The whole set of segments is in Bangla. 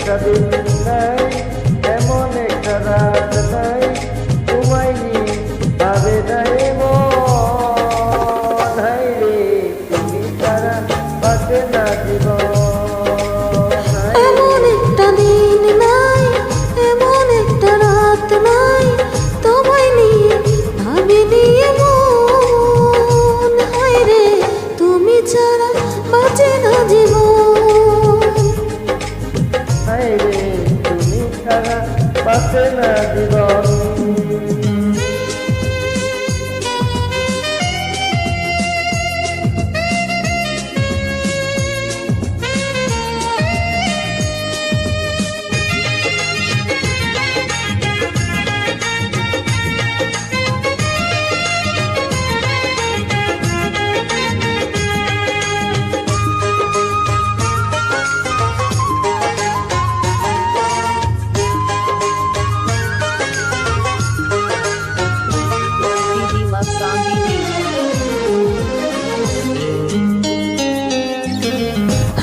একটা দিন নাই, এমন একটা রাত নাই, তোমায় নিয়ে ভাবে নাই মন। হাই রে তুমি ছাড়া বাঁচে না জীবন। এমন একটা দিন নাই, এমন একটা রাত নাই, তোমায় নিয়ে ভাবি নিয়ে মন। হায় রে তুমি ছাড়া বাঁচে না জীবন। হাই রে তুমি ছাড়া বাঁচে না জীবন।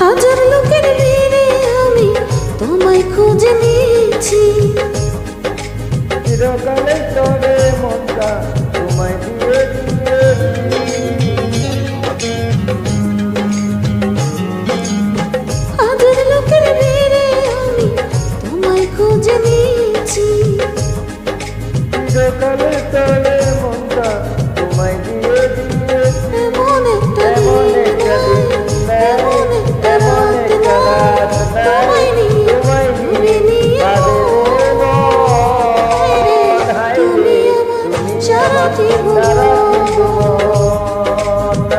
হাজার লোকের ভিড়ে আমি তোমায় খুঁজে নিয়েছি, চিরকালের তরে মনটা তোমায় দিয়ে হাজার লোকের ভিড়ে আমি তোমায় খুঁজে নিয়েছি। চিরকালের তরে মনটা তোমায় দিয়ে দিয়েছি। এমন একটা এমন দিন একটা নাই, দিন নাই, এমন একটা এমন রাত একটা নাই, রাত নাই, তোমায় নিয়ে তোমায় ভাবি নিয়ে নিয়ে ভাবে রে মন। মন। হাই তুমি রে আমার তুমি সারা আমার জীবন। সারা জীবন।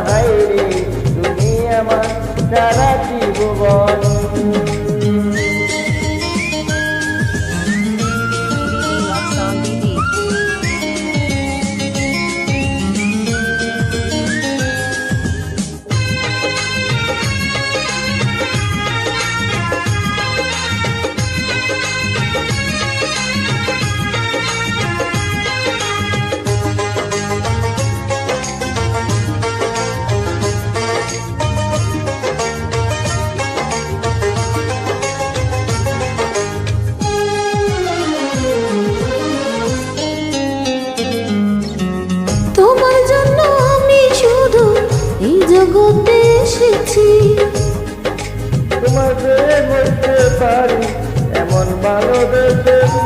হাই রে তুমি আমার সারা জীবন। তোমার জন্য আমি শুধু এই জগতে এসেছি, তোমার প্রেম হইতে পারি এমন ভালোবেসেছি।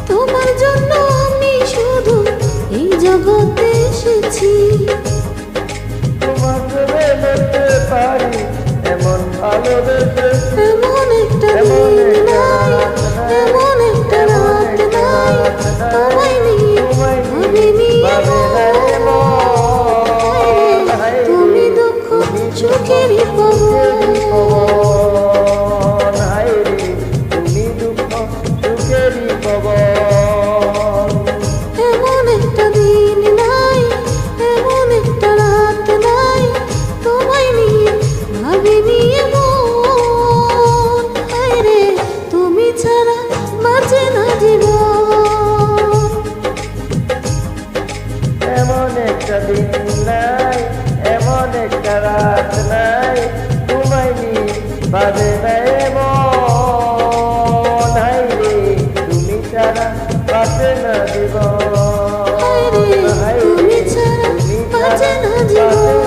তোমার জন্য আমি শুধু এই জগতে এসেছি। তোমার প্রেম হইতে পারি এমন ভালোবেসেছি। এমন একটা এমন দিন একটা নাই, রাত নাই, এমন একটা এমন রাত একটা নাই, রাত নাই, তোমায় নিয়ে তোমায় ভাবি নিয়ে নিয়ে ভাবে নাই মন। হায় রে, তুমি দুঃখ তুমি সুখেরই সুখেরই পবন। পবন। হায় রে, তুমি দুঃখ সুখেরই পবন। এমন একটা দিন নাই, এমন একটা রাত নাই, তোমায় নিয়ে ভাবি নিয়ে মন। হায় রে তুমি ছাড়া বাঁচে না জীবন। এমন একটা দিন নাই, এমন একটা রাত নাই, তোমায় নিয়ে বাজে নাই মন। হায় রে তুমি ছাড়া বাঁচে না জীবন। হায় রে হায় তুমি রে ছাড়া তুমি বাঁচে ছাড়া না বাঁচে জীবন।